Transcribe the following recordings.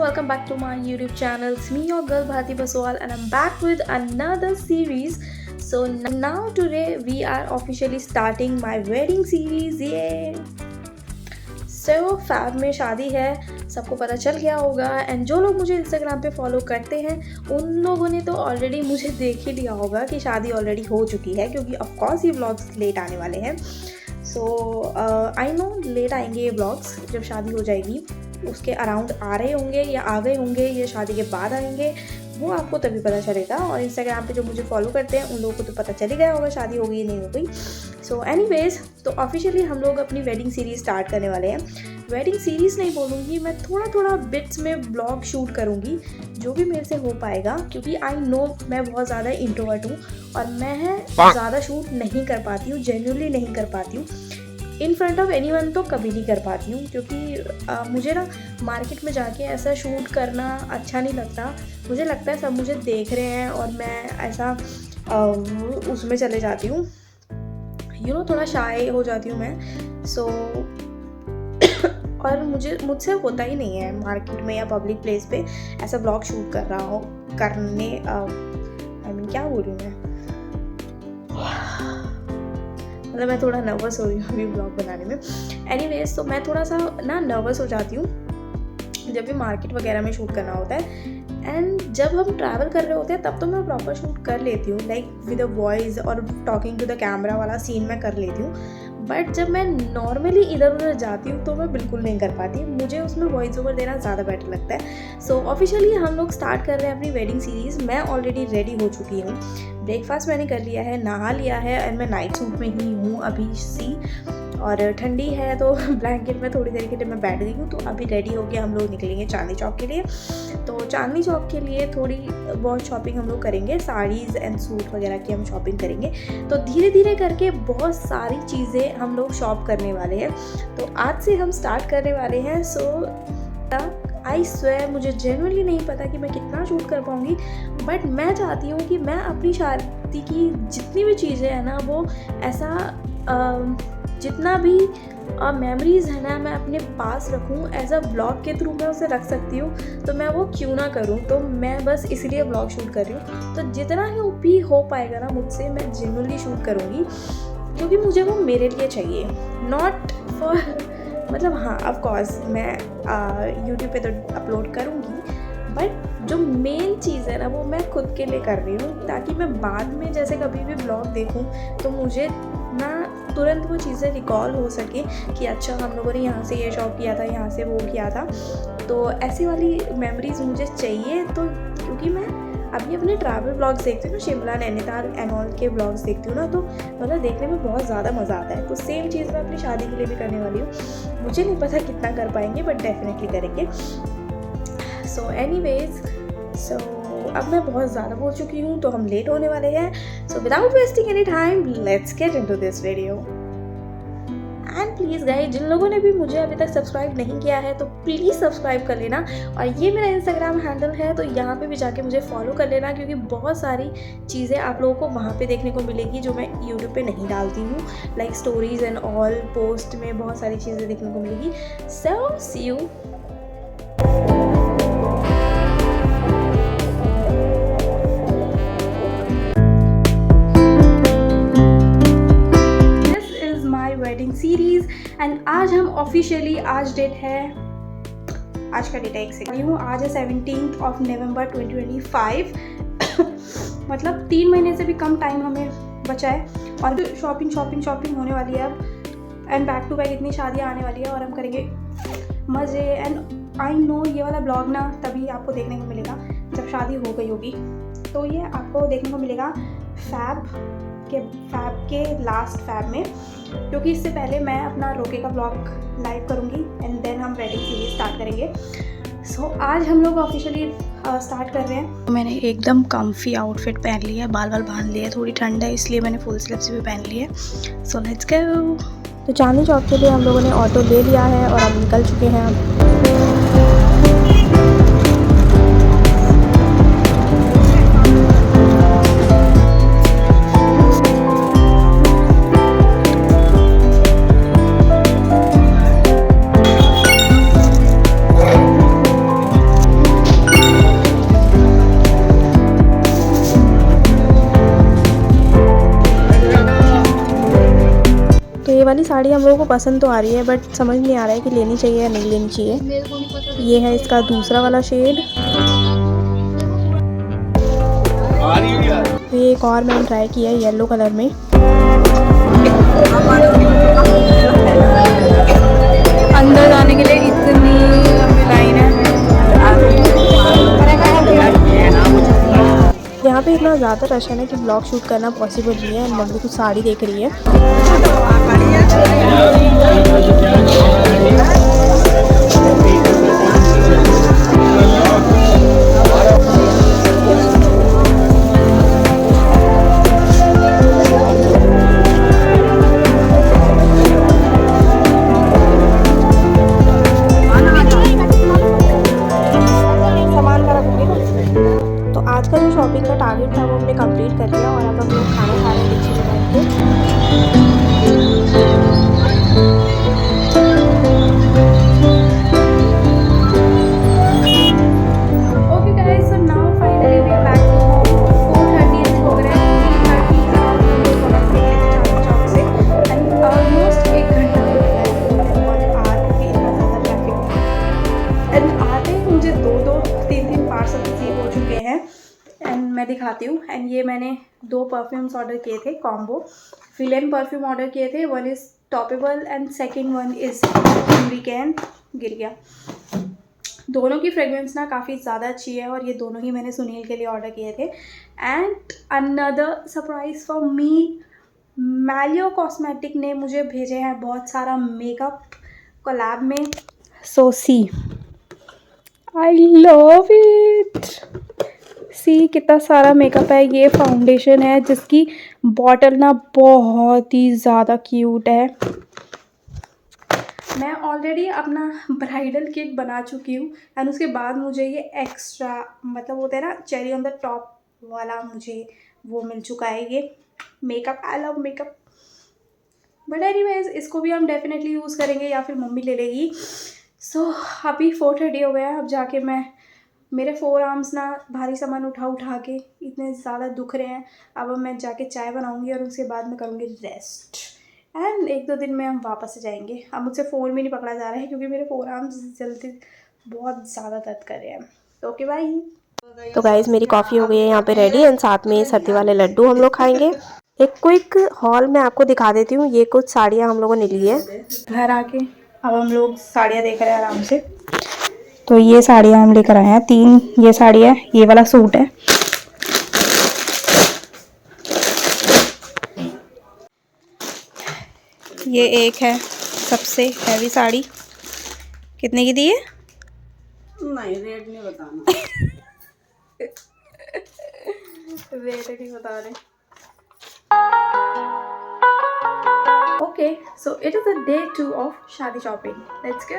welcome back to my YouTube channel. It's me, your girl Bharti Baswal, and I'm back with another series. So now today we are officially starting my wedding series. Yay! So fab में शादी है, सबको पता चल गया होगा, and जो लोग मुझे इंस्टाग्राम पे फॉलो करते हैं उन लोगों ने तो ऑलरेडी मुझे देख ही लिया होगा कि शादी ऑलरेडी हो चुकी है, क्योंकि ऑफकोर्स ये व्लॉग्स लेट आने वाले हैं. सो आई नो लेट आएंगे ये व्लॉग्स, जब शादी हो जाएगी उसके अराउंड आ रहे होंगे या आ गए होंगे, ये शादी के बाद आएंगे, वो आपको तभी पता चलेगा. और इंस्टाग्राम पे जो मुझे फॉलो करते हैं उन लोगों को तो पता चल ही गया होगा शादी हो गई या नहीं हो गई. सो एनीवेज, तो ऑफिशियली हम लोग अपनी वेडिंग सीरीज़ स्टार्ट करने वाले हैं. वेडिंग सीरीज़ नहीं बोलूँगी मैं, थोड़ा थोड़ा बिट्स में ब्लॉग शूट करूँगी जो भी मेरे से हो पाएगा, क्योंकि आई नो मैं बहुत ज़्यादा इंट्रोवर्ट हूँ और मैं ज़्यादा शूट नहीं कर पाती हूँ, जेन्युइनली नहीं कर पाती हूँ. इन फ्रंट ऑफ एनीवन तो कभी नहीं कर पाती हूँ, क्योंकि मुझे ना मार्केट में जाके ऐसा शूट करना अच्छा नहीं लगता. मुझे लगता है सब मुझे देख रहे हैं और मैं ऐसा उसमें चले जाती हूँ, थोड़ा शाय हो जाती हूँ मैं. सो और मुझसे होता ही नहीं है मार्केट में या पब्लिक प्लेस पे ऐसा ब्लॉग शूट कर रहा हो करने. क्या बोल रही हूँ मैं, मतलब मैं थोड़ा नर्वस हो रही हूँ अभी ब्लॉग बनाने में. एनीवेज, तो मैं थोड़ा सा ना नर्वस हो जाती हूँ जब भी मार्केट वगैरह में शूट करना होता है. एंड जब हम ट्रैवल कर रहे होते हैं तब तो मैं प्रॉपर शूट कर लेती हूँ, लाइक विद अ वॉइस और टॉकिंग टू द कैमरा वाला सीन मैं कर लेती हूँ. बट जब मैं नॉर्मली इधर उधर जाती हूँ तो मैं बिल्कुल नहीं कर पाती, मुझे उसमें वॉइस ओवर देना ज़्यादा बेटर लगता है. सो ऑफिशियली हम लोग स्टार्ट कर रहे हैं अपनी वेडिंग सीरीज़. मैं ऑलरेडी रेडी हो चुकी हूँ, ब्रेकफास्ट मैंने कर लिया है, नहा लिया है, एंड मैं नाइट सूट में ही हूँ अभी सी. और ठंडी है तो ब्लैंकेट में थोड़ी देर के लिए मैं बैठ गई हूँ. तो अभी रेडी होके हम लोग निकलेंगे चांदनी चौक के लिए. तो चांदनी चौक के लिए थोड़ी बहुत शॉपिंग हम लोग करेंगे, साड़ीज़ एंड सूट वगैरह की हम शॉपिंग करेंगे. तो धीरे धीरे करके बहुत सारी चीज़ें हम लोग शॉप करने वाले हैं. तो आज से हम स्टार्ट करने वाले हैं. सो आई स्वेयर मुझे जेन्युइनली नहीं पता कि मैं कितना शूट कर पाऊँगी, बट मैं चाहती हूँ कि मैं अपनी शादी की जितनी भी चीज़ें हैं ना, वो ऐसा जितना भी मेमोरीज़ है ना, मैं अपने पास रखूँ. एज अ ब्लॉग के थ्रू मैं उसे रख सकती हूँ, तो मैं वो क्यों ना करूँ. तो मैं बस इसलिए ब्लॉग शूट कर रही हूँ. तो जितना ही भी हो पाएगा ना मुझसे, मैं जेन्युइनली शूट करूँगी, क्योंकि मुझे वो मेरे लिए चाहिए, नॉट फॉर मतलब हाँ ऑफकोर्स मैं यूट्यूब पे तो अपलोड करूँगी, बट जो मेन चीज़ है ना वो मैं खुद के लिए कर रही हूँ, ताकि मैं बाद में जैसे कभी भी ब्लॉग देखूँ तो मुझे ना तुरंत वो चीज़ें रिकॉल हो सके कि अच्छा हम लोगों ने यहाँ से ये शॉप किया था, यहाँ से वो किया था. तो ऐसी वाली मेमोरीज़ मुझे चाहिए. तो क्योंकि मैं अभी अपने ट्रैवल ब्लॉग्स देखती हूँ ना, शिमला नैनीताल एंड ऑल के ब्लॉग्स देखती हूँ ना, तो मतलब देखने में बहुत ज़्यादा मज़ा आता है. तो सेम चीज़ मैं अपनी शादी के लिए भी करने वाली हूँ. मुझे नहीं पता कितना कर पाएंगे, बट डेफिनेटली करेंगे. सो एनीवेज, सो अब मैं बहुत ज़्यादा बोल चुकी हूँ तो हम लेट होने वाले हैं. So without wasting any time let's get into this video. And please guys, जिन लोगों ने भी मुझे अभी तक सब्सक्राइब नहीं किया है तो प्लीज़ सब्सक्राइब कर लेना. और ये मेरा इंस्टाग्राम हैंडल है, तो यहाँ पे भी जाके मुझे फॉलो कर लेना, क्योंकि बहुत सारी चीज़ें आप लोगों को वहाँ पे देखने को मिलेगी जो मैं यूट्यूब पे नहीं डालती हूँ, like stories and all. Post में बहुत सारी चीज़ें देखने को मिलेगी. सो सी यू. वेडिंग सीरीज एंड आज हम ऑफिशियली, आज डेट है, आज का डेट है एक सेकंड हूँ, आज है 17 ऑफ नवंबर 2025. मतलब 3 महीने से भी कम टाइम हमें बचा है और शॉपिंग होने वाली है अब. एंड बैक टू बैक इतनी शादियाँ आने वाली है और हम करेंगे मज़े. एंड आई नो ये वाला ब्लॉग ना तभी आपको देखने को मिलेगा जब शादी हो गई होगी. तो ये आपको देखने को मिलेगा फैब के लास्ट फैब में, क्योंकि इससे पहले मैं अपना रोके का ब्लॉग लाइव करूँगी एंड देन हम वेडिंग सीरीज स्टार्ट करेंगे. सो आज हम लोग ऑफिशियली स्टार्ट कर रहे हैं. मैंने एकदम कम्फी आउटफिट पहन लिया है, बाल बांध लिए, थोड़ी ठंड है इसलिए मैंने फुल स्लीव्स भी पहन ली है. So let's go. तो चांदनी चौक के लिए हम लोगों ने ऑटो ले लिया है और अब निकल चुके हैं. वाली साड़ी हम लोगों को पसंद तो आ रही है, बट समझ नहीं आ रहा है कि लेनी चाहिए या नहीं लेनी चाहिए। ये है इसका दूसरा वाला शेड। ये एक और मैंने ट्राई किया है येलो कलर में। अंदर जाने के लिए इतनी लंबी लाइन है। यहाँ पे इतना ज़्यादा रश है ना कि ब्लॉग शूट करना पॉसिबल नहीं है। मम्मी कुछ साड़ी देख रही है। आज का जो शॉपिंग का टारगेट था वो हमने कंप्लीट कर लिया और अब हम लोग खाना खा रहे हैं Dikshit okay guys, so now finally we are back to home. 4:30 हो गए हैं। 3:30 चौक से एंड ऑलमोस्ट 1 घंटा हो गया है और आज भी इतना ज़्यादा ट्रैफिक है। एंड आते ही मुझे 2-3 पार्सल रिसीव हो चुके हैं एंड मैं दिखाती हूँ। एंड ये मैंने 2 परफ्यूम्स ऑर्डर किए थे कॉम्बो। फिलेम परफ्यूम ऑर्डर किए थे। वन इज़ टॉपेबल and second one is weekend. गिर गया। दोनों की फ्रेगरेंस ना काफ़ी ज़्यादा अच्छी है और ये दोनों ही मैंने सुनील के लिए ऑर्डर किए थे। And another surprise for me, मैलियो कॉस्मेटिक ने मुझे भेजे हैं बहुत सारा मेकअप कोलैब में। सो सी, आई लव इट। सी कितना सारा मेकअप है। ये फाउंडेशन है जिसकी बॉटल ना बहुत ही ज़्यादा क्यूट है। मैं ऑलरेडी अपना ब्राइडल किट बना चुकी हूँ एंड उसके बाद मुझे ये एक्स्ट्रा मतलब होता है ना चेरी ऑन द टॉप वाला, मुझे वो मिल चुका है ये makeup. I love makeup. But anyways इसको भी हम डेफिनेटली यूज़ करेंगे या फिर मम्मी ले लेगी। सो अभी 4:30 हो गया। अब जाके मेरे 4 आर्म्स ना भारी सामान उठा के इतने ज़्यादा दुख रहे हैं। अब मैं जाके चाय बनाऊंगी और उसके बाद मैं करूँगी रेस्ट एंड 1-2 दिन में हम वापस से जाएंगे। अब मुझसे फ़ोन भी नहीं पकड़ा जा रहा है क्योंकि मेरे 4 आर्म्स जल्दी बहुत ज़्यादा दर्द कर रहे हैं। तो ओके बाय। तो गाइज़ मेरी कॉफ़ी हो गई है यहाँ पे रेडी एंड साथ में सत्ती वाले लड्डू हम लोग खाएंगे। एक क्विक हॉल मैं आपको दिखा देती हूँ। ये कुछ साड़ियाँ हम लोगों ने ली है घर आके। अब हम लोग साड़ियाँ देख रहे हैं आराम से। तो ये साड़ियाँ हम लेकर आए हैं 3। ये साड़ी है, ये वाला सूट है। ये एक है सबसे हैवी साड़ी। कितने की दी है? नहीं, रेट नहीं बताना। रेट नहीं बता रहे। Okay, so it is the day 2 of शादी शॉपिंग। Let's go.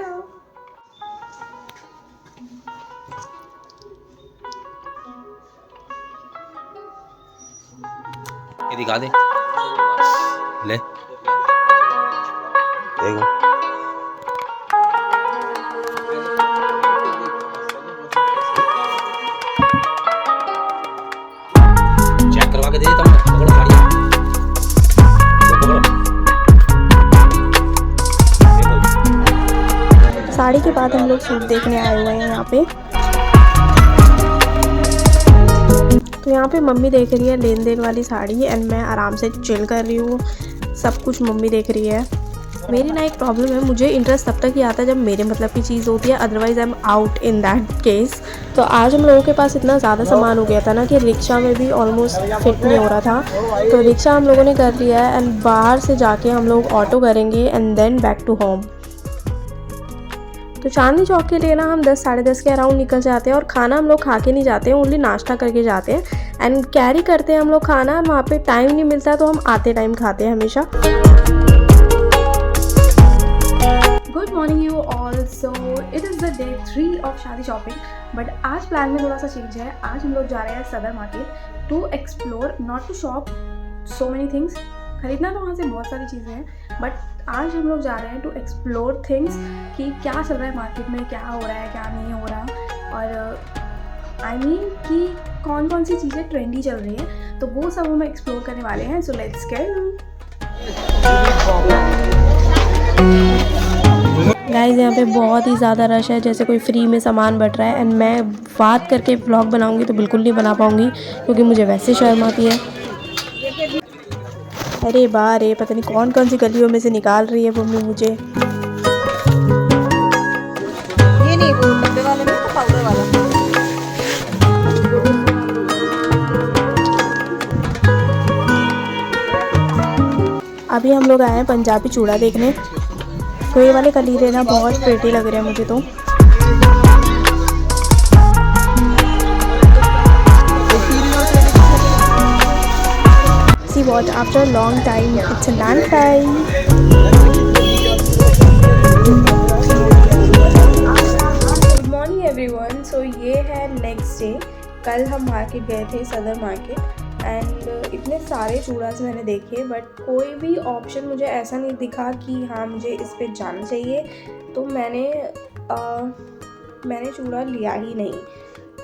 ये दिखा दे ले देखो। चेक करवा के दे देता हूँ। पकड़ो साड़ियाँ, पकड़ो। साड़ी के बाद हम लोग सूट देखने आए हुए हैं यहाँ पे। तो यहाँ पे मम्मी देख रही है लेन देन वाली साड़ी एंड मैं आराम से चिल कर रही हूँ। सब कुछ मम्मी देख रही है। मेरी ना एक प्रॉब्लम है, मुझे इंटरेस्ट तब तक ही आता है जब मेरे मतलब की चीज़ होती है, otherwise I am out in that case. तो आज हम लोगों के पास इतना ज़्यादा सामान हो गया था ना कि रिक्शा में भी ऑलमोस्ट फिट नहीं हो रहा था। तो रिक्शा हम लोगों ने कर लिया है एंड बाहर से जाके हम लोग ऑटो करेंगे and then back to home. तो चांदनी चौक के लिए ना हम 10-10:30 के अराउंड निकल जाते हैं और खाना हम लोग खा के नहीं जाते हैं, ओनली नाश्ता करके जाते हैं एंड कैरी करते हैं हम लोग खाना। वहाँ पे टाइम नहीं मिलता तो हम आते टाइम खाते हैं हमेशा। Good morning you all. So it is the day 3 of शादी शॉपिंग। बट आज प्लान में थोड़ा सा चेंज है। आज हम लोग जा रहे हैं Sadar market to explore, not to shop so many things. खरीदना तो वहाँ से बहुत सारी चीज़ें हैं, बट आज हम लोग जा रहे हैं टू एक्सप्लोर थिंग्स कि क्या चल रहा है मार्केट में, क्या हो रहा है क्या नहीं हो रहा, और आई मीन कि कौन कौन सी चीज़ें ट्रेंडी चल रही हैं। तो वो सब हम एक्सप्लोर करने वाले हैं। So let's go. गाइस यहाँ पे बहुत ही ज़्यादा रश है, जैसे कोई फ्री में सामान बट रहा है। एंड मैं बात करके व्लॉग बनाऊंगी तो बिल्कुल नहीं बना पाऊंगी क्योंकि मुझे वैसे शर्म आती है। अरे बाह रे, पता नहीं कौन कौन सी गलियों में से निकाल रही है मम्मी मुझे। ये नहीं, वो डब्बे वाला नहीं, तो पाउडर वाला। अभी हम लोग आए हैं पंजाबी चूड़ा देखने। तो ये वाले कलीरे ना बहुत प्रेटी लग रहे हैं मुझे तो। See what, after a long time it's a land time. Good morning everyone. So ये है नेक्स्ट डे। कल हम मार्केट गए थे, सदर मार्केट। एंड इतने सारे चूड़ास मैंने देखे बट कोई भी ऑप्शन मुझे ऐसा नहीं दिखा कि हाँ मुझे इस पे जाना चाहिए, तो मैंने चूड़ा लिया ही नहीं।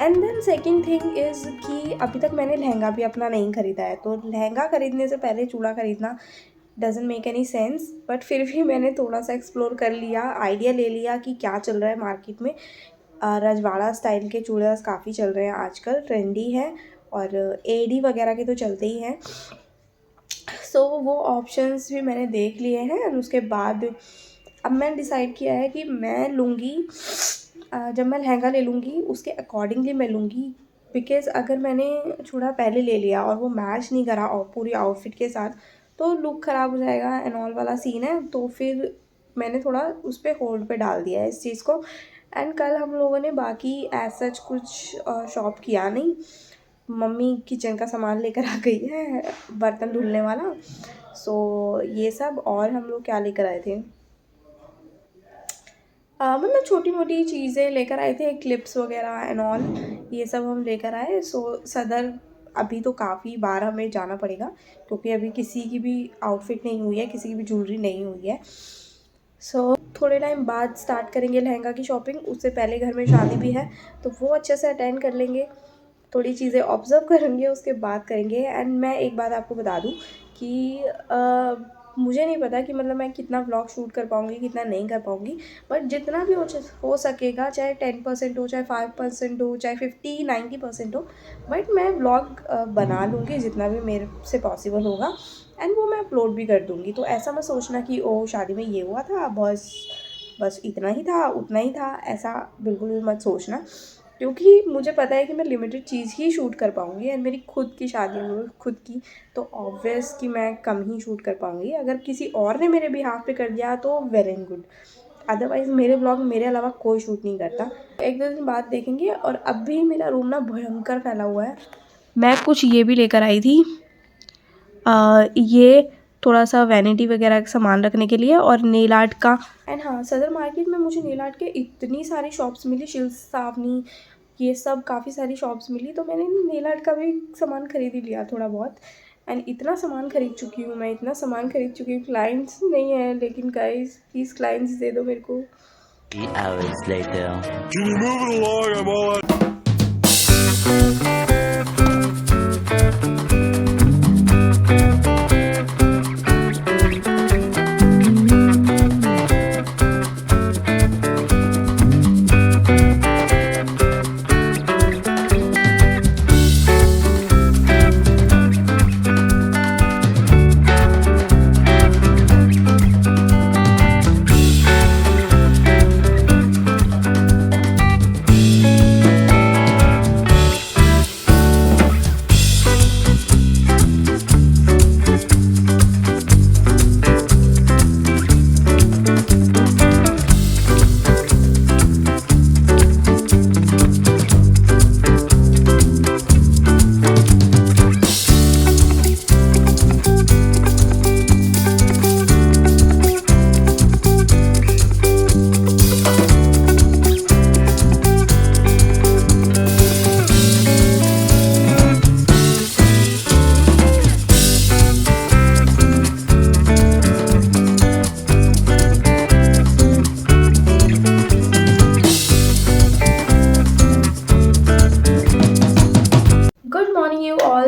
And then second thing is कि अभी तक मैंने लहंगा भी अपना नहीं ख़रीदा है, तो लहंगा ख़रीदने से पहले चूड़ा ख़रीदना doesn't make any sense. But फिर भी मैंने थोड़ा सा एक्सप्लोर कर लिया, आइडिया ले लिया कि क्या चल रहा है मार्केट में। रजवाड़ा स्टाइल के चूड़े काफ़ी चल रहे हैं आजकल, ट्रेंडी है, और एडी वगैरह के तो चलते ही हैं। सो वो ऑप्शंस भी मैंने देख लिए हैं। और उसके बाद अब मैंने डिसाइड किया है कि मैं लूँगी, जब मैं लहंगा ले लूँगी उसके अकॉर्डिंगली मैं लूँगी। बिकॉज़ अगर मैंने चूड़ा पहले ले लिया और वो मैच नहीं करा और पूरी आउटफिट के साथ, तो लुक ख़राब हो जाएगा एंड ऑल वाला सीन है। तो फिर मैंने थोड़ा उस पर होल्ड पे डाल दिया है इस चीज़ को। एंड कल हम लोगों ने बाकी एज सच कुछ शॉप किया नहीं। मम्मी किचन का सामान लेकर आ गई है, बर्तन धुलने वाला। सो ये सब, और हम लोग क्या लेकर आए थे, मतलब छोटी मोटी चीज़ें लेकर आए थे, क्लिप्स वगैरह एंड ऑल, ये सब हम लेकर आए। सो सदर अभी तो काफ़ी बार हमें जाना पड़ेगा क्योंकि अभी किसी की भी आउटफिट नहीं हुई है, किसी की भी ज्वेलरी नहीं हुई है। सो थोड़े टाइम बाद स्टार्ट करेंगे लहंगा की शॉपिंग। उससे पहले घर में शादी भी है तो वो अच्छे से अटेंड कर लेंगे, थोड़ी चीज़ें ऑब्ज़र्व करेंगे, उसके बाद करेंगे। एंड मैं एक बात आपको बता दूं कि मुझे नहीं पता कि मतलब मैं कितना व्लॉग शूट कर पाऊँगी, कितना नहीं कर पाऊँगी, बट जितना भी हो सकेगा, चाहे 10% हो, चाहे 5% हो, चाहे 50-90% हो, बट मैं व्लॉग बना लूँगी जितना भी मेरे से पॉसिबल होगा। एंड वो मैं अपलोड भी कर दूँगी। तो ऐसा मत सोचना कि ओ शादी में ये हुआ था, बस इतना ही था, उतना ही था, ऐसा बिल्कुल भी मत सोचना, क्योंकि मुझे पता है कि मैं लिमिटेड चीज़ ही शूट कर पाऊँगी। एंड मेरी खुद की शादी है, खुद की, तो ऑब्वियस कि मैं कम ही शूट कर पाऊँगी। अगर किसी और ने मेरे बिहाफ पे कर दिया तो वेल एंड गुड, अदरवाइज़ मेरे ब्लॉग मेरे अलावा कोई शूट नहीं करता। एक दो दिन बाद देखेंगे। और अब भी मेरा रूम ना भयंकर फैला हुआ है। मैं कुछ ये भी लेकर आई थी, ये थोड़ा सा वैनिटी वगैरह का सामान रखने के लिए, और नेल आर्ट का। एंड हाँ, सदर मार्केट में मुझे नेल आर्ट के इतनी सारी शॉप्स मिली, शिल्स सावनी, ये सब काफ़ी सारी शॉप्स मिली, तो मैंने नेल आर्ट का भी सामान खरीद ही लिया थोड़ा बहुत। एंड इतना सामान खरीद चुकी हूँ मैं, इतना सामान खरीद चुकी हूँ। क्लाइंट्स नहीं है लेकिन गाइस प्लीज़ क्लाइंट्स दे दो मेरे को। 3 hours later. Can you move it along? I'm all out.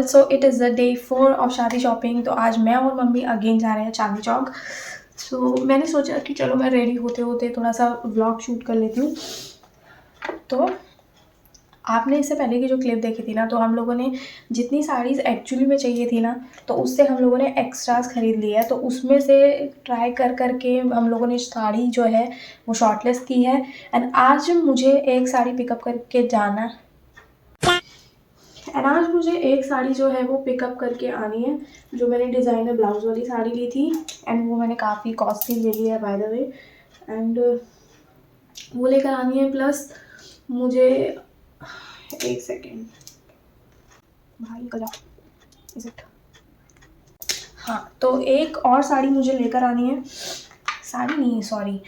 So it is the day 4 of शादी शॉपिंग। तो आज मैं और मम्मी अगेन जा रहे हैं चांदनी चौक। सो मैंने सोचा कि चलो मैं रेडी होते होते थोड़ा सा व्लॉग शूट कर लेती हूँ। तो आपने इससे पहले की जो क्लिप देखी थी ना, तो हम लोगों ने जितनी साड़ीज़ एक्चुअली में चाहिए थी ना, तो उससे हम लोगों ने एक्स्ट्रास ख़रीद लिया है। तो उसमें से ट्राई कर करके हम लोगों ने साड़ी जो है वो शॉर्टलिस्ट की है। एंड आज मुझे एक साड़ी पिकअप करके जाना है। एंड आज मुझे एक साड़ी जो है वो पिकअप करके आनी है, जो मैंने डिज़ाइनर ब्लाउज वाली साड़ी ली थी। एंड वो मैंने काफ़ी कॉस्टली ले ली है बाय द वे। एंड वो लेकर आनी है। प्लस मुझे एक सेकेंड भाई निकल जा। Is it? हाँ, तो एक और साड़ी मुझे लेकर आनी है। साड़ी नहीं, सॉरी,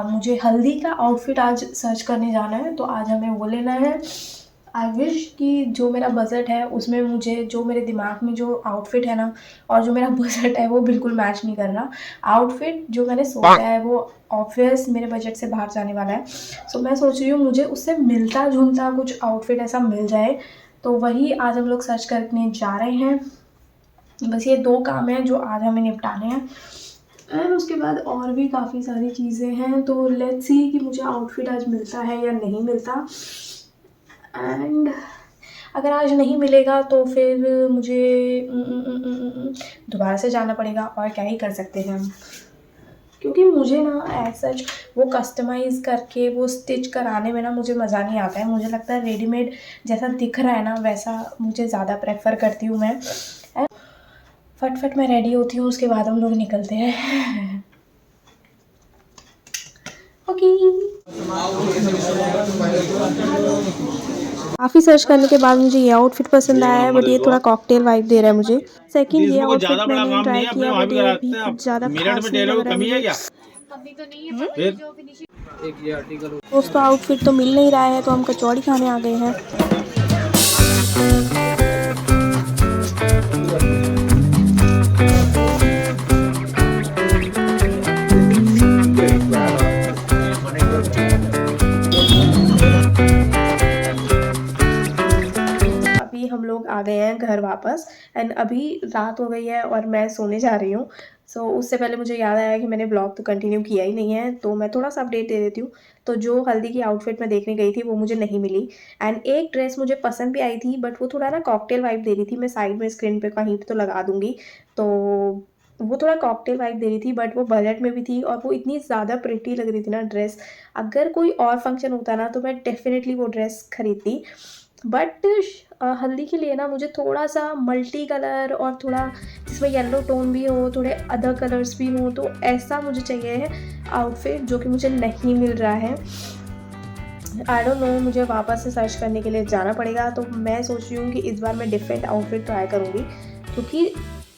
मुझे हल्दी का आउटफिट आज सर्च करने जाना है, तो आज हमें वो लेना है। आई विश कि जो मेरा बजट है उसमें मुझे जो मेरे दिमाग में जो आउटफिट है ना, और जो मेरा बजट है वो बिल्कुल मैच नहीं कर रहा। आउटफिट जो मैंने सोचा है वो ऑब्वियस मेरे बजट से बाहर जाने वाला है। सो मैं सोच रही हूँ मुझे उससे मिलता जुलता कुछ आउटफिट ऐसा मिल जाए, तो वही आज हम लोग सर्च करने जा रहे हैं। बस ये 2 काम हैं जो आज हमें निपटाने हैं। एंड उसके बाद और भी काफ़ी सारी चीज़ें हैं, तो लेट्स सी कि मुझे आउटफिट आज मिलता है या नहीं मिलता। एंड अगर आज नहीं मिलेगा तो फिर मुझे दोबारा से जाना पड़ेगा, और क्या ही कर सकते हैं हम। क्योंकि मुझे ना एज सच वो कस्टमाइज़ करके वो स्टिच कराने में ना मुझे मज़ा नहीं आता है। मुझे लगता है रेडीमेड जैसा दिख रहा है ना वैसा मुझे ज़्यादा प्रेफर करती हूँ मैं। फटफट मैं रेडी होती हूँ, उसके बाद हम लोग निकलते हैं। ओके। काफ़ी सर्च करने के बाद मुझे ये आउटफिट पसंद आया है, बट ये थोड़ा कॉकटेल वाइब दे रहा है मुझे। सेकंड ये आउटफिट मैंने ट्राई किया, बट ये भी कुछ ज़्यादा खास नहीं लग रहा है मुझे। दोस्तों आउटफिट तो मिल नहीं रहा है, तो हम कचौड़ी खाने आ गए हैं। हम लोग आ गए हैं घर वापस। एंड अभी रात हो गई है और मैं सोने जा रही हूँ। सो उससे पहले मुझे याद आया कि मैंने ब्लॉग तो कंटिन्यू किया ही नहीं है, तो मैं थोड़ा सा अपडेट दे देती हूँ। तो जो हल्दी की आउटफिट मैं देखने गई थी वो मुझे नहीं मिली। एंड एक ड्रेस मुझे पसंद भी आई थी, बट वो थोड़ा ना कॉकटेल वाइब दे रही थी। मैं साइड में स्क्रीन पे कहीं पे तो लगा दूँगी। तो वो थोड़ा कॉकटेल वाइब दे रही थी, बट वो बजट में भी थी, और वो इतनी ज़्यादा प्रिटी लग रही थी ना ड्रेस। अगर कोई और फंक्शन होता ना तो मैं डेफिनेटली वो ड्रेस खरीदती। बट हल्दी के लिए ना मुझे थोड़ा सा मल्टी कलर और थोड़ा जिसमें येलो टोन भी हो, थोड़े अदर कलर्स भी हो, तो ऐसा मुझे चाहिए है आउटफिट, जो कि मुझे नहीं मिल रहा है। आई डोंट नो, मुझे वापस से सर्च करने के लिए जाना पड़ेगा। तो मैं सोच रही हूँ कि इस बार मैं डिफरेंट आउटफिट ट्राई करूँगी, क्योंकि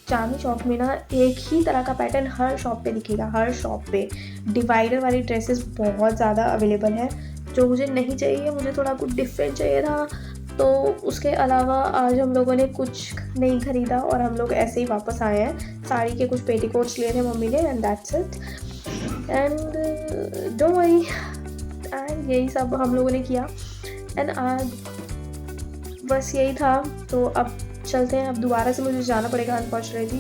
चांदनी शॉप में ना एक ही तरह का पैटर्न हर शॉप पे दिखेगा। हर शॉप पे डिवाइडर वाली ड्रेसेस बहुत ज़्यादा अवेलेबल है, जो मुझे नहीं चाहिए। मुझे थोड़ा कुछ डिफरेंट चाहिए था। तो उसके अलावा आज हम लोगों ने कुछ नहीं ख़रीदा और हम लोग ऐसे ही वापस आए हैं। साड़ी के कुछ पेटीकोट्स लिए थे मम्मी ने, and that's it. And don't worry, and यही सब हम लोगों ने किया। एंड आज बस यही था। तो अब चलते हैं। अब दोबारा से मुझे जाना पड़ेगा अनफॉर्चुनेटली।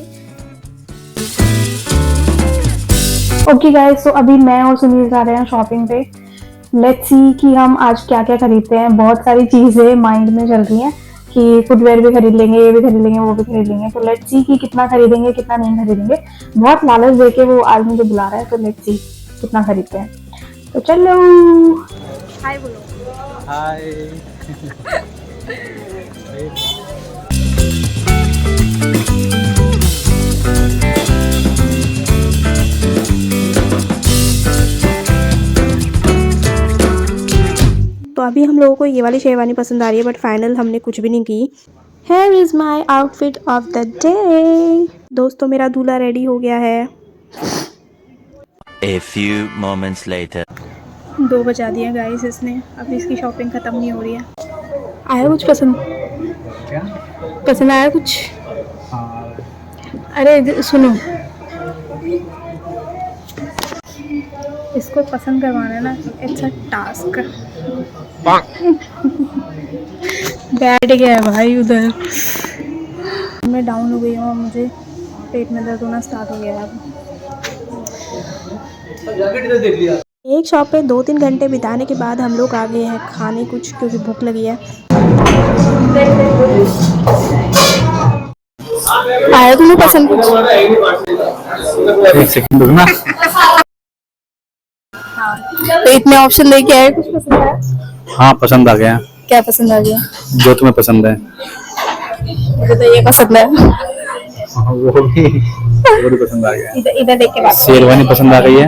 ओके गाइस, तो अभी मैं और सुनील जा रहे हैं शॉपिंग पे। लेट्स सी कि हम आज क्या क्या खरीदते हैं। बहुत सारी चीज़ें माइंड में चल रही हैं कि फुटवेयर भी खरीद लेंगे, ये भी खरीद लेंगे, वो भी खरीद लेंगे। तो लेट्स सी कि कितना खरीदेंगे कितना नहीं खरीदेंगे। बहुत लालच देके वो आज मुझे बुला रहा है, तो लेट्स सी कितना खरीदते हैं। तो चलो, हाय बोलो। हाय। तो अभी हम लोगों को ये वाली शेरवानी पसंद आ रही है, बट फाइनल हमने कुछ भी नहीं की। Here is my outfit of the day. दोस्तों मेरा दूल्हा रेडी हो गया है। A few moments later. 2 बजा दिया गाइस इसने, अभी इसकी शॉपिंग ख़त्म नहीं हो रही है। आया कुछ पसंद? क्या पसंद आया कुछ? हाँ अरे सुनो, इसको पसंद करवाना ना इट्स अ टास्क। बैठ गया है भाई उधर। मैं डाउन हो गई हूँ, मुझे पेट में दर्द होना स्टार्ट हो गया है अब। एक शॉप पे 2-3 घंटे बिताने के बाद हम लोग आ गए हैं खाने कुछ, क्योंकि भूख लगी है। आया तुम्हें पसंद कुछ? एक सेकंड रुकना। तो इतने ऑप्शन लेके आए, कुछ पसंद आया? हाँ पसंद आ गया। क्या पसंद आ गया? जो तुम्हें पसंद है। मुझे तो ये पसंद है। वो भी पसंद आ गया। इधर देख के बात। शेरवानी पसंद आ गई है।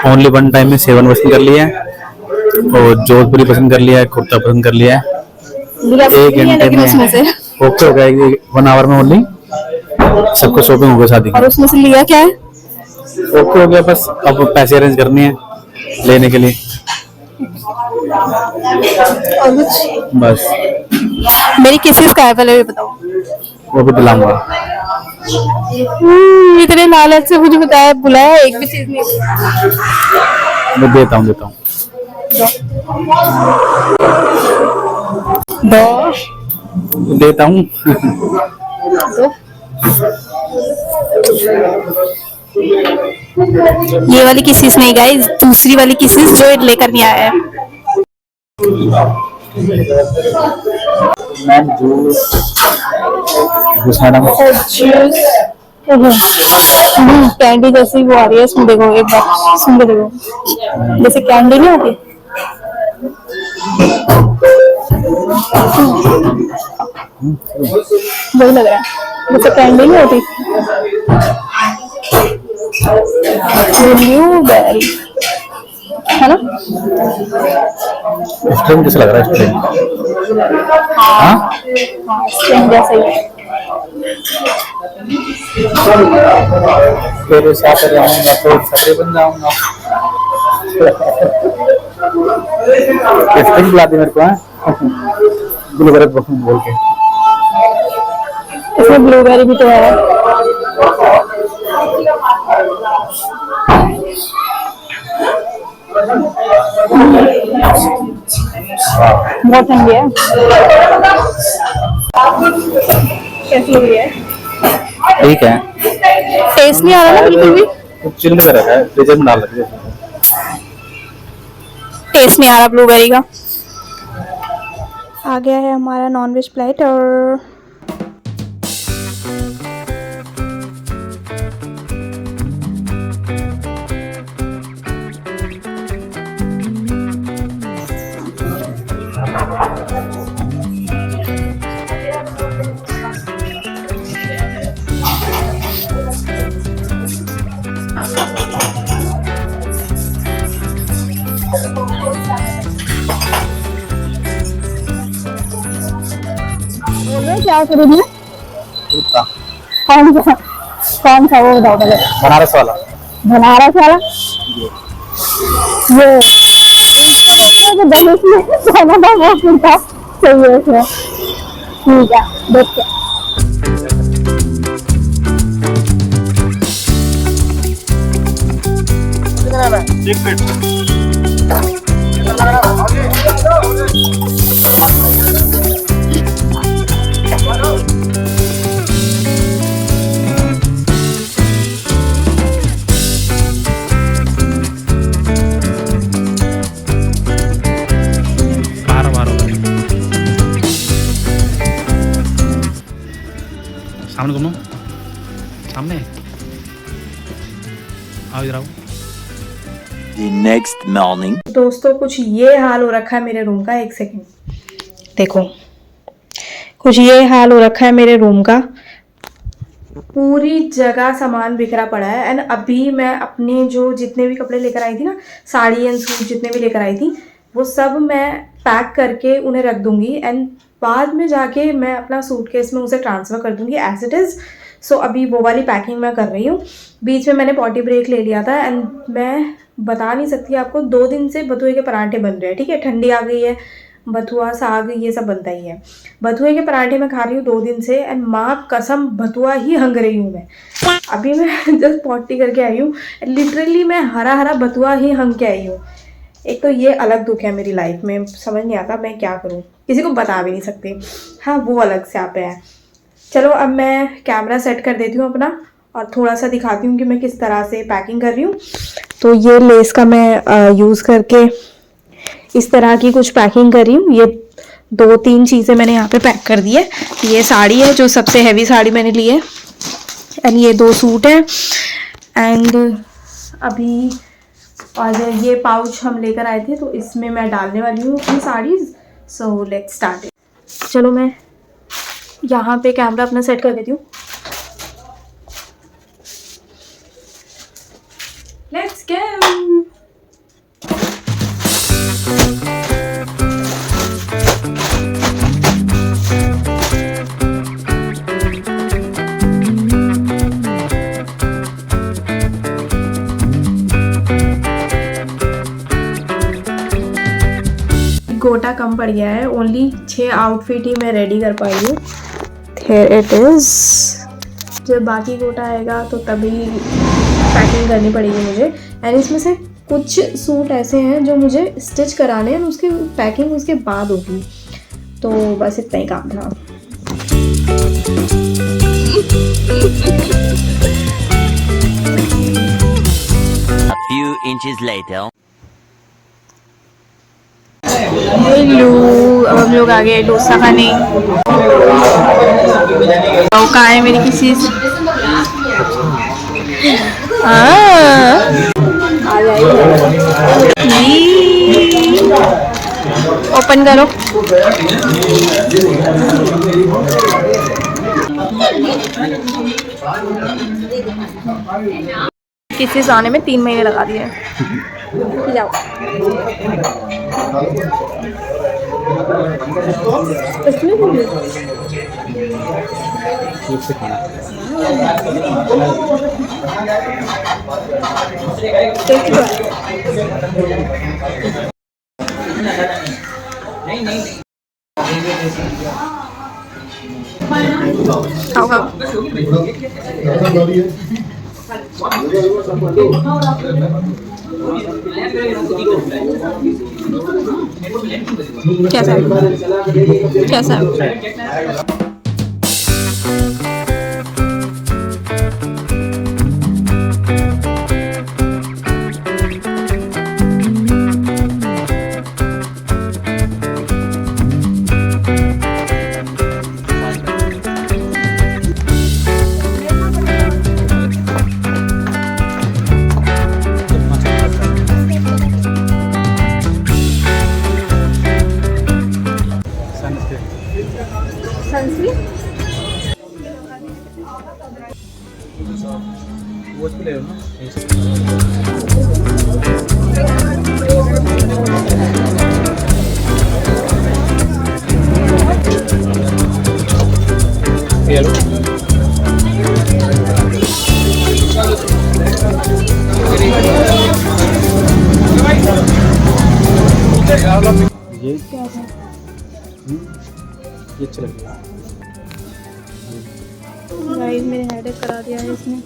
ओनली वन टाइम में शेरवानी पसंद कर लिया है और जोधपुरी पसंद कर लिया है, कुर्ता पसंद कर लिया है। 1 घंटे में ओके हो गया, 1 आवर में ओनली सबको शॉपिंग हो गई शादी और उसमें से लिया क्या है? ओके हो गया। बस अब पैसे अरेंज करने हैं लेने के लिए। और कुछ? बस मेरी किसिस का है, पहले भी बताओ। वो भी दिलाऊंगा। इतने लालच से मुझे बताया, बुलाया, एक भी चीज नहीं। मैं देता हूँ देता हूँ। ये वाली किसिस नहीं गाइस, दूसरी वाली किसिस जो लेकर नहीं आया है। Ma'am juice madam. कैंडी जैसी वो आ रही है इसमें, देखो एक बार सुन के देखो, जैसे कैंडी नहीं आती। वही लग रहा है, जैसे कैंडी नहीं होती। ब्लूबेरी है ना? स्ट्रिंग कैसा लग रहा है? स्ट्रिंग हाँ स्ट्रिंग जैसा ही है। तेरे साथ रहूंगा तो सफे बन जाऊंगा। स्ट्रिंग पिला दी मेरे को। ब्लूबेरी बोल के इसमें ब्लूबेरी भी तो है। बहुत ठंडी है। कैसी लग रही है? ठीक है। टेस्ट नहीं आ रहा ना बिल्कुल भी। कुछ चिल्ड कर रखा है, फ्रीजर में डाल रखा है। टेस्ट नहीं आ रहा ब्लूबेरी का। आ गया है हमारा नॉनवेज प्लेट और क्या खरीदना? कौन सा वो बताओ पहले। बनारस वाला। बनारस वाला ये सोना था वो कुर्ता चाहिए उसमें। ठीक है देखते। सामने घूमो, सामने आओ, इधर आओ। The next morning. दोस्तों कुछ ये हाल हो रखा है मेरे रूम का। एक सेकंड देखो, कुछ ये हाल हो रखा है मेरे रूम का। पूरी जगह सामान बिखरा पड़ा है। एंड अभी मैं अपने जो जितने भी कपड़े लेकर आई थी ना, साड़ी एंड सूट जितने भी लेकर आई थी, वो सब मैं पैक करके उन्हें रख दूंगी। एंड बाद में जाके मैं अपना सूटकेस में उसे ट्रांसफ़र कर दूंगी एज इट इज़। सो अभी वो वाली पैकिंग मैं कर रही हूँ। बीच में मैंने पॉटी ब्रेक ले लिया था। एंड मैं बता नहीं सकती आपको, 2 दिन से बथुए के पराठे बन रहे हैं। ठीक है, ठंडी आ गई है, बथुआ साग ये सब बनता ही है। बथुए के पराठे मैं खा रही हूँ 2 दिन से। एंड माँ कसम बथुआ ही हंग रही हूँ मैं। अभी मैं जस्ट पॉटी करके आई हूँ, लिटरली मैं हरा हरा बथुआ ही हंग के आई हूँ। एक तो ये अलग दुख है मेरी लाइफ में, समझ नहीं आता मैं क्या करूँ, किसी को बता भी नहीं सकती। हाँ वो अलग से आप है। चलो अब मैं कैमरा सेट कर देती हूँ अपना और थोड़ा सा दिखाती हूँ कि मैं किस तरह से पैकिंग कर रही हूँ। तो ये लेस का मैं यूज़ करके इस तरह की कुछ पैकिंग कर रही हूँ। ये 2-3 चीज़ें मैंने यहाँ पे पैक कर दी है। ये साड़ी है जो सबसे हैवी साड़ी मैंने ली है, एंड ये 2 सूट हैं, एंड अभी और ये पाउच हम लेकर आए थे तो इसमें मैं डालने वाली हूँ अपनी saris. So let's start it. चलो मैं यहाँ पे कैमरा अपना सेट कर देती हूँ। Let's go. गोटा कम पड़ गया है, ओनली 6 आउटफिट ही मैं रेडी कर पाई हूँ। Here it is. जब बाकी गोटा आएगा तो तभी पैकिंग करनी पड़ेगी मुझे। एंड इसमें से कुछ सूट ऐसे हैं जो मुझे स्टिच कराने हैं, उसकी पैकिंग उसके बाद होगी। तो बस इतना ही काम था। A few inches later. Hello, अब हम लोग आ गए डोसा खाने। तो कहाँ है मेरी किसी ओपन करो। किसी आने में 3 महीने लगा दिए। जाओ। खाओ खाओ। कैसा है? कैसा है? ये अच्छा लगेगा। गाइस मेरे हेडेक करा दिया है इसने।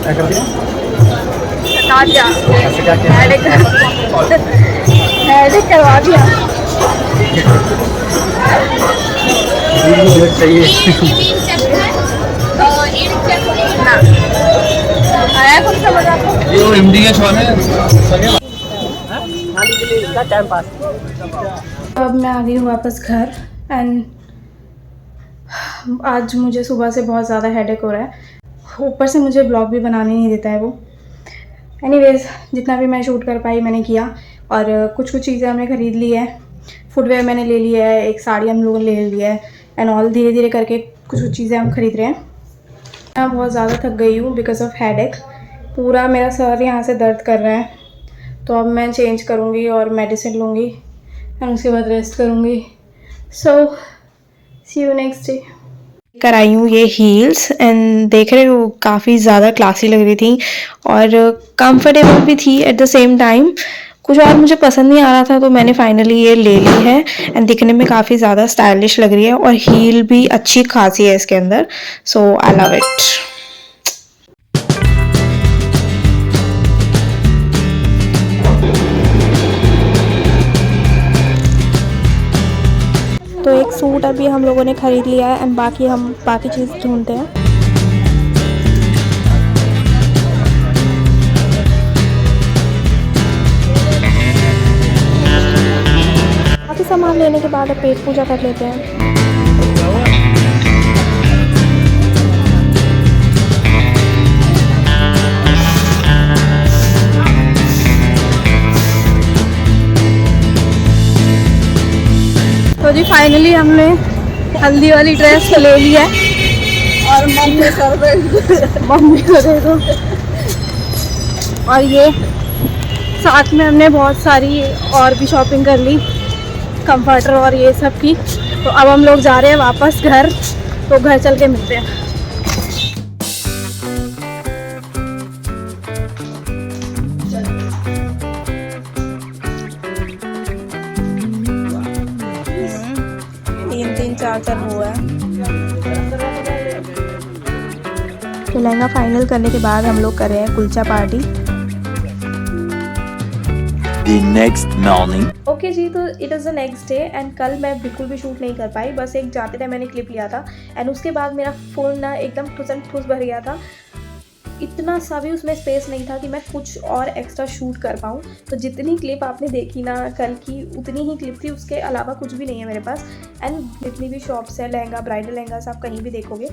क्या कर दिया? हटा दिया। हेडेक करवा दिया। आया कुछ समझ आपको? ये वो एमडी का शॉन है। अब मैं आ गई हूँ वापस घर, एंड आज मुझे सुबह से बहुत ज़्यादा हेडेक हो रहा है। ऊपर से मुझे ब्लॉग भी बनाने नहीं देता है वो। एनीवेज, जितना भी मैं शूट कर पाई मैंने किया, और कुछ कुछ चीज़ें हमने ख़रीद ली है। फुटवेयर मैंने ले लिया है, एक साड़ी हम लोगों ने ले लिया है, एंड ऑल धीरे धीरे करके कुछ कुछ चीज़ें हम खरीद रहे हैं। मैं बहुत ज़्यादा थक गई हूँ बिकॉज ऑफ हेडेक। पूरा मेरा सर यहाँ से दर्द कर रहा है, तो अब मैं चेंज करूँगी और मेडिसिन लूँगी, एंड उसके बाद रेस्ट करूँगी। सो सी यू नेक्स्ट डे। कराई हूँ ये हील्स, एंड देख रहे हो काफ़ी ज़्यादा क्लासी लग रही थी और कंफर्टेबल भी थी एट द सेम टाइम। कुछ और मुझे पसंद नहीं आ रहा था तो मैंने फाइनली ये ले ली है, एंड दिखने में काफ़ी ज़्यादा स्टाइलिश लग रही है, और हील भी अच्छी खासी है इसके अंदर। सो आई लव इट। एक सूट अभी हम लोगों ने ख़रीद लिया है एंड बाकी हम बाकी चीज़ ढूंढते हैं। बाकी सामान लेने के बाद अब पेट पूजा कर लेते हैं। तो जी फाइनली हमने हल्दी वाली ड्रेस ले ली है और मम्मी कर दे मम्मी को दे दो। और ये साथ में हमने बहुत सारी और भी शॉपिंग कर ली, कंफर्टर और ये सब की। तो अब हम लोग जा रहे हैं वापस घर, तो घर चल के मिलते हैं। तीन चार हुआ है। तो लहंगा फाइनल करने के बाद हम लोग कर रहे हैं kulcha party. The next morning. Okay ji, तो it is the next day and कल मैं बिल्कुल भी शूट नहीं कर पाई। बस एक जाते टाइम मैंने क्लिप लिया था एंड उसके बाद मेरा फ़ोन ना एकदम ठुस भर गया था। इतना सा भी उसमें स्पेस नहीं था कि मैं कुछ और एक्स्ट्रा शूट कर पाऊँ। तो जितनी क्लिप आपने देखी ना कल की, उतनी ही क्लिप थी, उसके अलावा कुछ भी नहीं है मेरे पास। एंड जितनी भी शॉप्स है लहंगा, ब्राइडल लहंगास आप कहीं भी देखोगे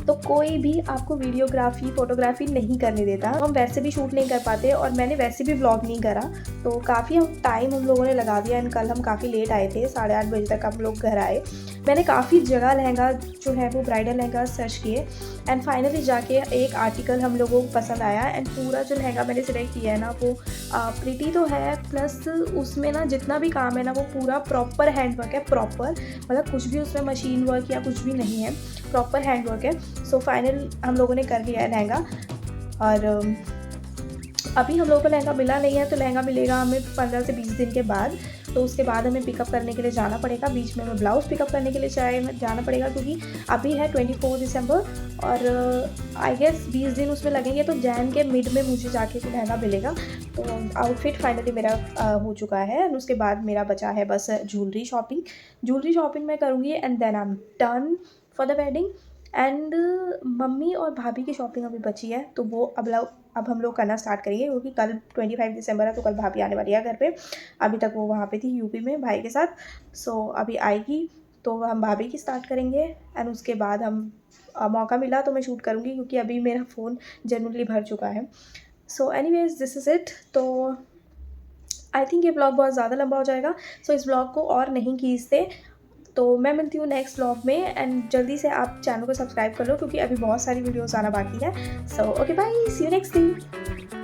तो कोई भी आपको वीडियोग्राफी फोटोग्राफी नहीं करने देता। हम वैसे भी शूट नहीं कर पाते और मैंने वैसे भी व्लॉग नहीं करा, तो काफ़ी टाइम हम लोगों ने लगा दिया। एंड कल हम काफ़ी लेट आए थे, 8:30 बजे तक हम लोग घर आए। मैंने काफ़ी जगह लहंगा जो है वो ब्राइडल लहंगा सर्च किए एंड फाइनली जाके एक आर्टिकल हम लोगों को पसंद आया। एंड पूरा जो लहंगा मैंने सिलेक्ट किया है ना वो प्रिटी तो है, प्लस उसमें ना जितना भी काम है ना वो पूरा प्रॉपर हैंडवर्क है। प्रॉपर मतलब कुछ भी उसमें मशीन वर्क या कुछ भी नहीं है, प्रॉपर हैंडवर्क है। सो फाइनल हम लोगों ने कर लिया है लहंगा। और अभी हम लोगों को लहंगा मिला नहीं है, तो लहंगा मिलेगा हमें 15 से 20 दिन के बाद। तो उसके बाद हमें पिकअप करने के लिए जाना पड़ेगा। बीच में हमें ब्लाउज़ पिकअप करने के लिए जाना पड़ेगा, क्योंकि अभी है 24 दिसंबर और आई गेस 20 दिन उसमें लगेंगे। तो जैन के मिड में मुझे जाके लहंगा मिलेगा। तो आउटफिट फाइनली मेरा हो चुका है एंड उसके बाद मेरा बचा है बस ज्वेलरी शॉपिंग। ज्वेलरी शॉपिंग मैं करूँगी and then I am done for the wedding. And मम्मी और भाभी की शॉपिंग अभी बची है, तो वो अब हम लोग करना स्टार्ट करेंगे, क्योंकि कल 25 दिसंबर है, तो कल भाभी आने वाली है घर पे। अभी तक वो वहाँ पे थी यूपी में भाई के साथ। सो अभी आएगी तो हम भाभी की स्टार्ट करेंगे एंड उसके बाद हम मौका मिला तो मैं शूट करूँगी, क्योंकि अभी मेरा फ़ोन जेन्युइनली भर चुका है। So anyways this is it. तो आई थिंक ये ब्लॉग बहुत ज़्यादा लंबा हो जाएगा, सो इस ब्लॉग को और नहीं खींचते। तो मैं मिलती हूँ नेक्स्ट ब्लॉग में एंड जल्दी से आप चैनल को सब्सक्राइब कर लो, क्योंकि अभी बहुत सारी वीडियोस आना बाकी है। So okay bye, see you next time.